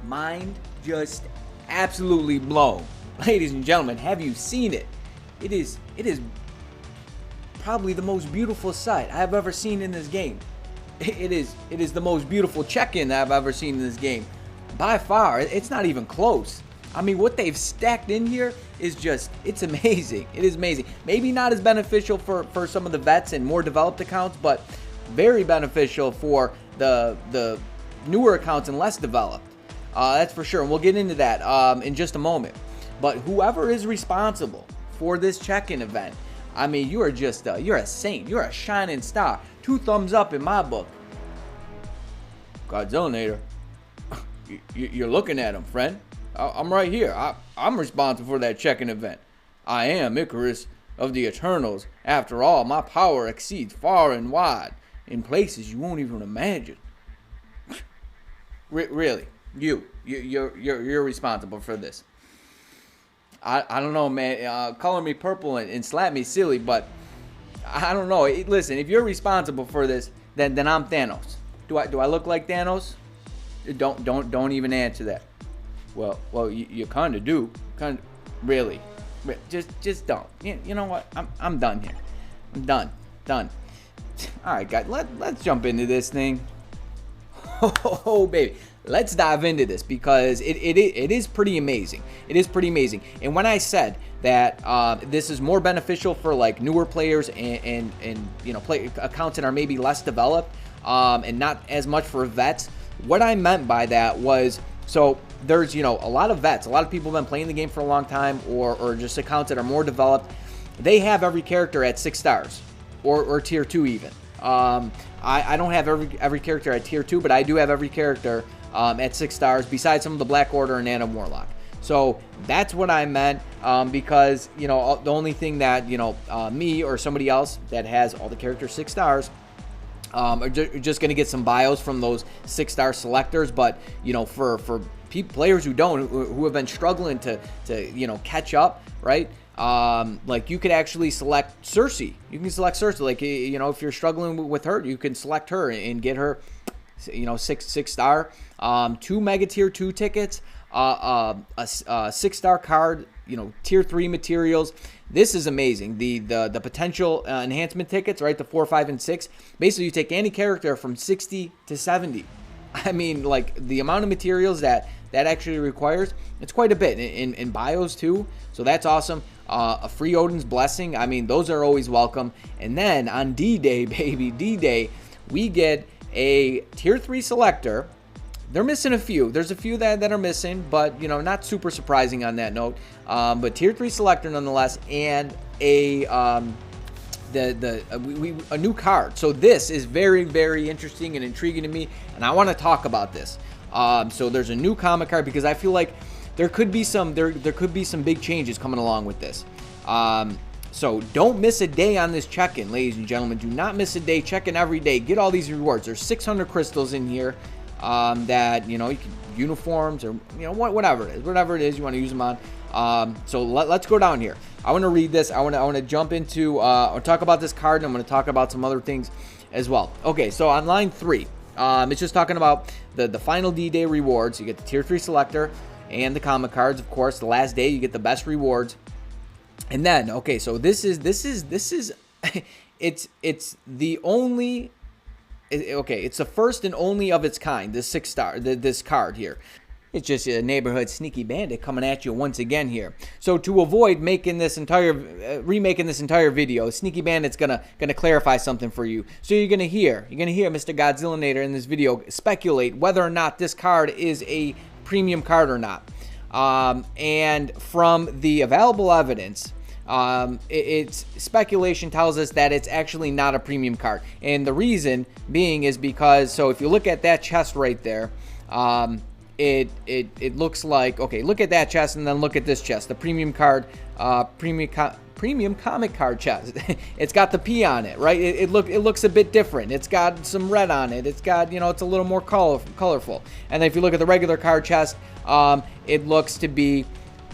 mind just absolutely blown. Ladies and gentlemen, have you seen it? It is probably the most beautiful sight I've ever seen in this game. It is the most beautiful check-in I've ever seen in this game. By far, it's not even close. I mean, what they've stacked in here is just, it's amazing. It is amazing. Maybe not as beneficial for some of the vets and more developed accounts, but very beneficial for the newer accounts and less developed. That's for sure. And we'll get into that in just a moment. But whoever is responsible for this check-in event, I mean, you are just, you're a saint. You're a shining star. 2 thumbs up in my book. Godzillanator, you're looking at him, friend. I'm right here. I'm responsible for that check-in event. I am Icarus of the Eternals. After all, my power exceeds far and wide in places you won't even imagine. Really, you're responsible for this. I don't know, man. Color me purple and slap me silly, but I don't know. Listen, if you're responsible for this, then I'm Thanos. Do I look like Thanos? Don't even answer that. Well, you kind of do. Really. Just don't. You know what? I'm done here. I'm done. All right, guys. Let's jump into this thing. Oh, baby. Let's dive into this because it is pretty amazing. It is pretty amazing. And when I said that this is more beneficial for like newer players and you know, play accounts that are maybe less developed and not as much for vets, what I meant by that was, so there's, you know, a lot of vets, a lot of people have been playing the game for a long time, or just accounts that are more developed. They have every character at 6 stars or tier 2 even. I don't have every character at tier 2, but I do have every character at 6 stars, besides some of the Black Order and Nano Warlock. So that's what I meant, because, you know, the only thing that, you know, me or somebody else that has all the characters 6 stars are just going to get some bios from those 6-star selectors. But, you know, for players who don't, who have been struggling to you know, catch up, right? Like, you could actually select Cersei. You can select Cersei. Like, you know, if you're struggling with her, you can select her and get her, you know, 6-star. 2 mega tier 2 tickets, a 6-star card, you know, tier 3 materials. This is amazing. The potential enhancement tickets, right? The 4, 5, and 6. Basically, you take any character from 60 to 70. I mean, like, the amount of materials that actually requires, it's quite a bit in bios too. So that's awesome. A free Odins Blessing. I mean, those are always welcome. And then on D-Day, baby, D-Day, we get a tier 3 selector. They're missing a few. There's a few that are missing, but, you know, not super surprising on that note. But tier 3 selector nonetheless, and a new card. So this is very, very interesting and intriguing to me, and I want to talk about this. So there's a new comic card, because I feel like there could be some big changes coming along with this. So don't miss a day on this check-in, ladies and gentlemen. Do not miss a day. Check in every day. Get all these rewards. There's 600 crystals in here that, you know, you can, uniforms, or, you know, whatever it is you want to use them on. So let's go down here. I want to read this. I want to jump into or talk about this card, and I'm going to talk about some other things as well. Okay, so on line 3, it's just talking about the final D-Day rewards. You get the tier 3 selector and the comic cards, of course. The last day you get the best rewards. And then, okay, so this is it's the only, okay, it's the first and only of its kind, this 6-star, this card here. It's just a neighborhood sneaky bandit coming at you once again here. So to avoid making this entire remaking this entire video, Sneaky Bandit's gonna clarify something for you. So you're gonna hear Mr. Godzillanator in this video speculate whether or not this card is a premium card or not. And from the available evidence, it's speculation tells us that it's actually not a premium card. And the reason being is because, so if you look at that chest right there, it looks like, okay, look at that chest and then look at this chest, the premium card, premium comic card chest. It's got the P on it, right? It looks a bit different. It's got some red on it. It's got, you know, it's a little more colorful. And then if you look at the regular card chest, it looks to be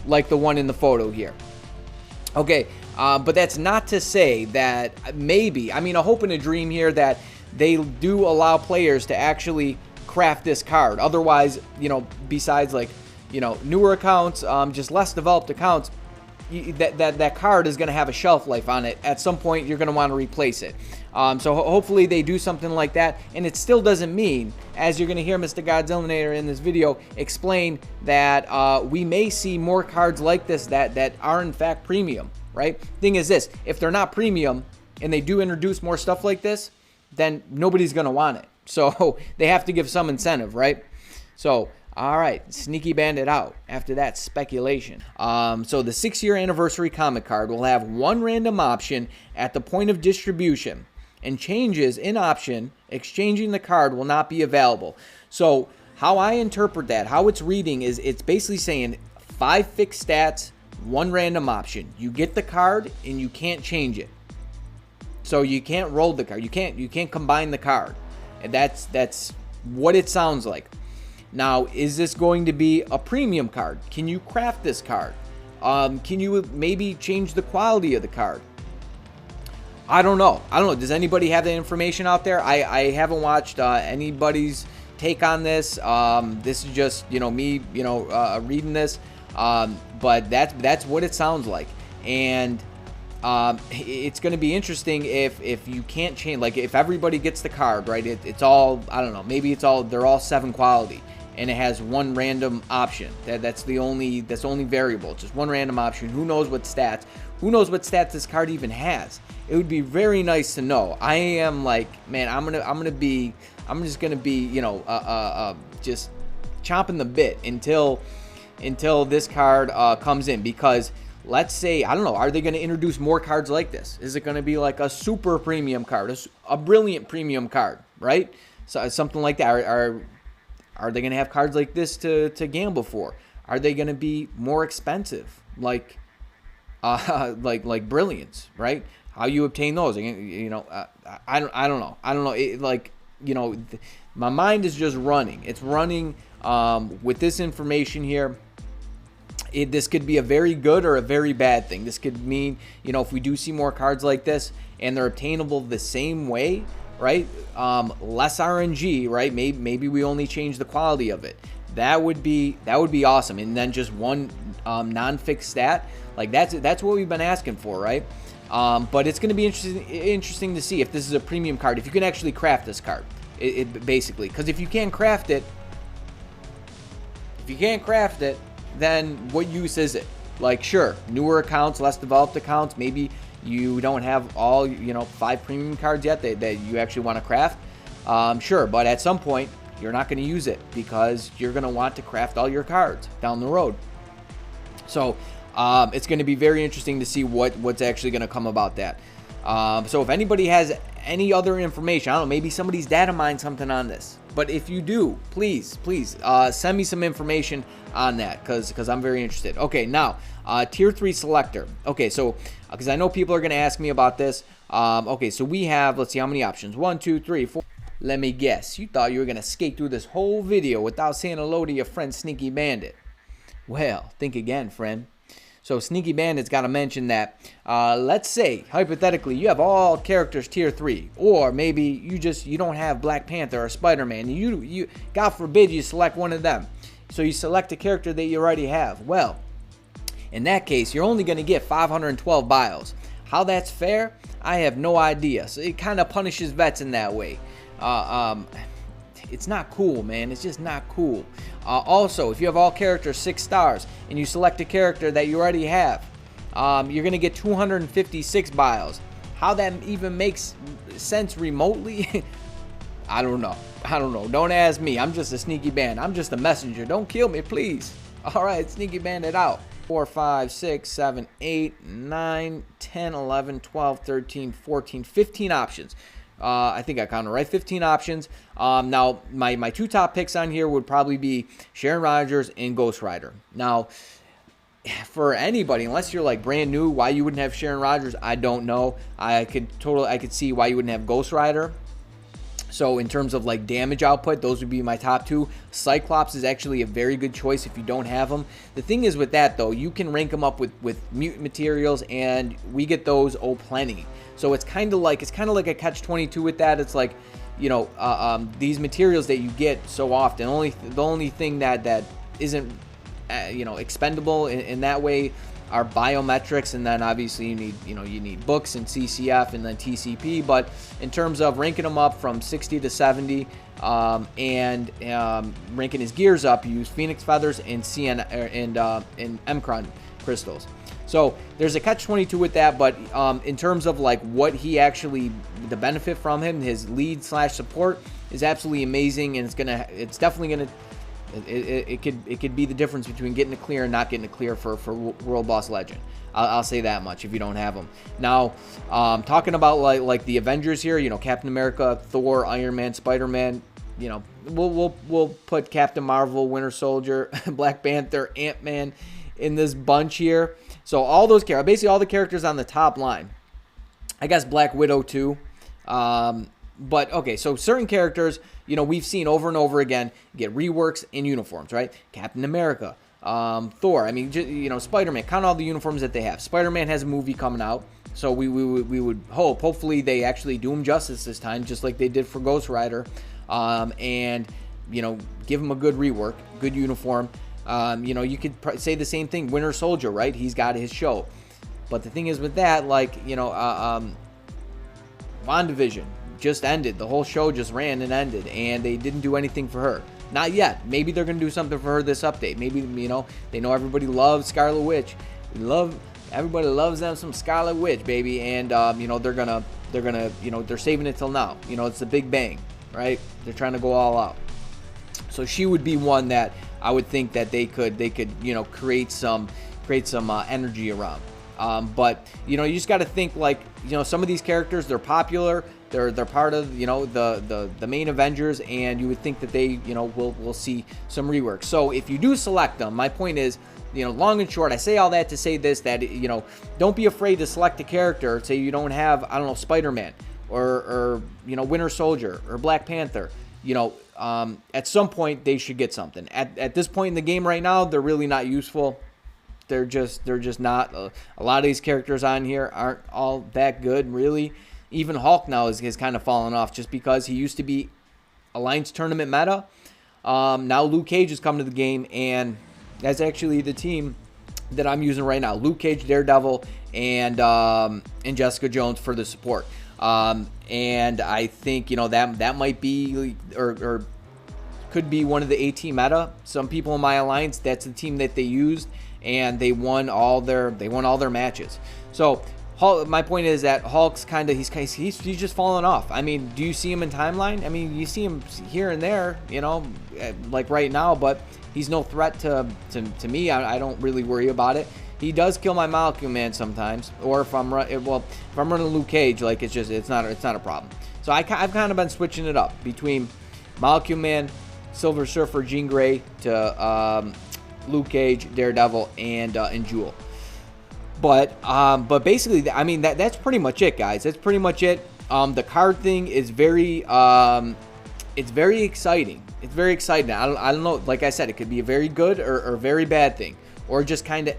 like the one in the photo here. Okay, but that's not to say that maybe, I mean, a hope and a dream here that they do allow players to actually craft this card. Otherwise, you know, besides like, you know, newer accounts, just less developed accounts, that card is going to have a shelf life on it. At some point, you're going to want to replace it. So hopefully they do something like that. And it still doesn't mean, as you're going to hear Mr. Godzillanator in this video explain, that we may see more cards like this that are in fact premium, right? Thing is this, if they're not premium and they do introduce more stuff like this, then nobody's going to want it. So they have to give some incentive, right? So, all right, Sneaky Bandit out after that speculation. So the 6-year anniversary comic card will have one random option at the point of distribution, and changes in option exchanging the card will not be available. So how I interpret that, how it's reading, is it's basically saying 5 fixed stats, 1 random option. You get the card and you can't change it. So you can't roll the card. You can't combine the card. And that's what it sounds like. Now, is this going to be a premium card? Can you craft this card? Can you maybe change the quality of the card? I don't know. Does anybody have that information out there? I haven't watched anybody's take on this. This is just, you know, me, you know, reading this. But that's what it sounds like. And it's going to be interesting if you can't change, like if everybody gets the card, right? It's all, I don't know, maybe they're all 7 quality, and it has 1 random option. That's the only variable. Just 1 random option. Who knows what stats? Who knows what stats this card even has? It would be very nice to know. I am like, man, I'm just gonna be, you know, just chomping the bit until this card comes in, because let's say, I don't know, are they going to introduce more cards like this? Is it going to be like a super premium card, a brilliant premium card, right? So something like that. Are they going to have cards like this to gamble for? Are they going to be more expensive, like brilliants, right? How you obtain those? You know, I don't know. It, like, you know, my mind is just running. It's running with this information here. This could be a very good or a very bad thing. This could mean, you know, if we do see more cards like this and they're obtainable the same way, right? Less RNG, right? Maybe we only change the quality of it. That would be awesome. And then just 1 non-fixed stat, like that's what we've been asking for, right? But it's going to be interesting to see if this is a premium card, if you can actually craft this card. It basically, because if you can't craft it, then what use is it? Like, sure, newer accounts, less developed accounts, maybe you don't have all, you know, 5 premium cards yet that you actually want to craft. Sure, but at some point, you're not going to use it because you're going to want to craft all your cards down the road. So it's going to be very interesting to see what's actually going to come about that. So if anybody has any other information, I don't know, maybe somebody's data mined something on this. But if you do, please send me some information on that, because I'm very interested. Okay, now, Tier 3 Selector. Okay, so, because I know people are going to ask me about this. Okay, so we have, let's see, how many options? 1, 2, 3, 4. Let me guess. You thought you were going to skate through this whole video without saying hello to your friend Sneaky Bandit. Well, think again, friend. So Sneaky Bandit's got to mention that, let's say, hypothetically, you have all characters Tier 3, or maybe you don't have Black Panther or Spider-Man. You God forbid you select one of them. So you select a character that you already have. Well, in that case, you're only going to get 512 bios. How that's fair, I have no idea. So it kind of punishes vets in that way. It's not cool, man. It's just not cool. Also, if you have all characters 6 stars and you select a character that you already have, you're going to get 256 bios. How that even makes sense remotely, I don't know. Don't ask me. I'm just a Sneaky Bandit. I'm just a messenger. Don't kill me, please. All right, Sneaky Bandit out. 4, 5, 6, 7, 8, 9, 10, 11, 12, 13, 14, 15 options. I think I counted right. 15 options. Now, my 2 top picks on here would probably be Sharon Rogers and Ghost Rider. Now, for anybody, unless you're like brand new, why you wouldn't have Sharon Rogers, I don't know. I could see why you wouldn't have Ghost Rider. So in terms of like damage output, those would be my top 2. Cyclops is actually a very good choice if you don't have them. The thing is with that though, you can rank them up with mutant materials, and we get those plenty. So it's kind of like a catch-22 with that. It's like, these materials that you get so often. The only thing that isn't expendable in that way are biometrics, and then obviously you need books and CCF and then TCP. But in terms of ranking them up from 60 to 70 and ranking his gears up, you use Phoenix Feathers and CN and Mcron crystals. So there's a catch-22 with that, but in terms of like what he actually, the benefit from him, his lead / support is absolutely amazing, and it's definitely gonna. It could be the difference between getting a clear and not getting a clear for World Boss Legend. I'll say that much if you don't have them. Now, talking about like the Avengers here, Captain America, Thor, Iron Man, Spider-Man. We'll put Captain Marvel, Winter Soldier, Black Panther, Ant-Man in this bunch here. So all those characters, basically all the characters on the top line. I guess Black Widow too. But okay, so certain characters, we've seen over and over again get reworks in uniforms, right? Captain America, Thor. I mean, Spider-Man. Count all the uniforms that they have. Spider-Man has a movie coming out, so we would hopefully they actually do him justice this time, just like they did for Ghost Rider, and give him a good rework, good uniform. You could say the same thing. Winter Soldier, right? He's got his show, but the thing is with that, WandaVision just ended. The whole show just ran and ended, and they didn't do anything for her. Not yet. Maybe they're going to do something for her this update. Maybe, they know everybody loves Scarlet Witch. Everybody loves them some Scarlet Witch, baby. And, they're saving it till now. It's the Big Bang, right? They're trying to go all out. So she would be one that I would think that they could create some energy around. But you just got to think some of these characters, they're popular. They're part of the main Avengers, and you would think that they we'll see some rework. So if you do select them, my point is, long and short, I say all that to say this, that don't be afraid to select a character. Say you don't have, I don't know, Spider-Man or Winter Soldier or Black Panther. At some point they should get something. At this point in the game right now, they're really not useful. They're just not. A lot of these characters on here aren't all that good, really. Even Hulk now has kind of fallen off just because he used to be Alliance Tournament meta. Now Luke Cage has come to the game, and that's actually the team that I'm using right now. Luke Cage, Daredevil, and Jessica Jones for the support. And I think that might be or could be one of the AT meta. Some people in my alliance, that's the team that they used, and they won all their matches. So Hulk, my point is that Hulk's he's just falling off. I mean, do you see him in timeline? I mean, you see him here and there, like right now, but he's no threat to me. I don't really worry about it. He does kill my Molecule Man sometimes, or if I'm running Luke Cage, it's not a problem. So I've kind of been switching it up between Molecule Man, Silver Surfer, Jean Grey to Luke Cage, Daredevil, and Jewel. But basically, I mean that's pretty much it, guys. That's pretty much it. The card thing is very it's very exciting. It's very exciting. I don't know. Like I said, it could be a very good or very bad thing, or just kind of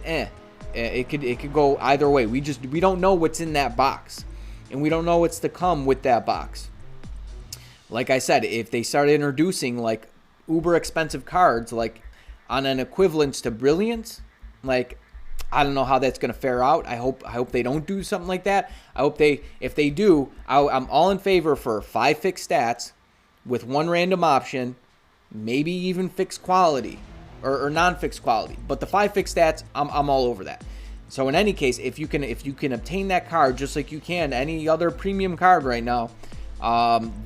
It could go either way. We don't know what's in that box, and we don't know what's to come with that box. Like I said, if they start introducing like uber expensive cards, like on an equivalence to Brilliance, I don't know how that's going to fare out. I hope they don't do something like that. If they do, I'm all in favor for 5 fixed stats with 1 random option, maybe even fixed quality or non-fixed quality. But the 5 fixed stats, I'm all over that. So in any case, if you can obtain that card just like you can any other premium card right now,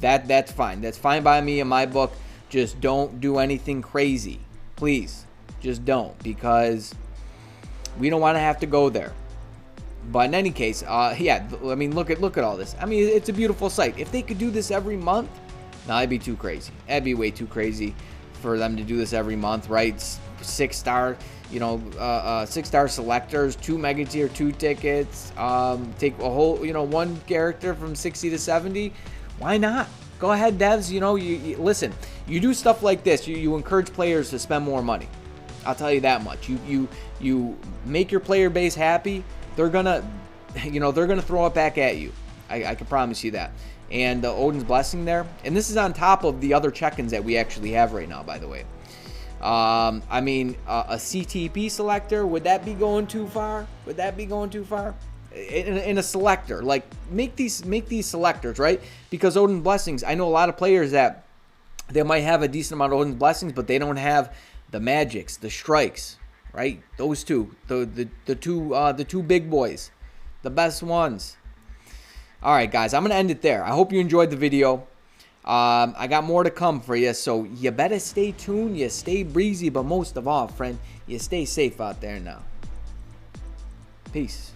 that's fine. That's fine by me in my book. Just don't do anything crazy, please. Just don't, because we don't want to have to go there. But in any case, yeah, I mean, look at all this. I mean, it's a beautiful sight. If they could do this every month, no, that'd be too crazy. That'd be way too crazy for them to do this every month, right? 6-star, 6-star selectors, 2 mega tier 2 tickets, take a whole, 1 character from 60 to 70. Why not? Go ahead, devs. You listen. You do stuff like this. You encourage players to spend more money. I'll tell you that much. You make your player base happy. They're gonna throw it back at you. I can promise you that. and the Odins Blessing there. And this is on top of the other check-ins that we actually have right now, by the way. I mean, a CTP selector, would that be going too far? Would that be going too far? In a selector, like make these selectors, right? Because Odin Blessings, I know a lot of players that they might have a decent amount of Odin Blessings, but they don't have the magics, the strikes, right? Those two, the two big boys, the best ones. All right, guys, I'm gonna end it there. I hope you enjoyed the video. I got more to come for you, so you better stay tuned, you stay breezy, but most of all, friend, you stay safe out there now. Peace.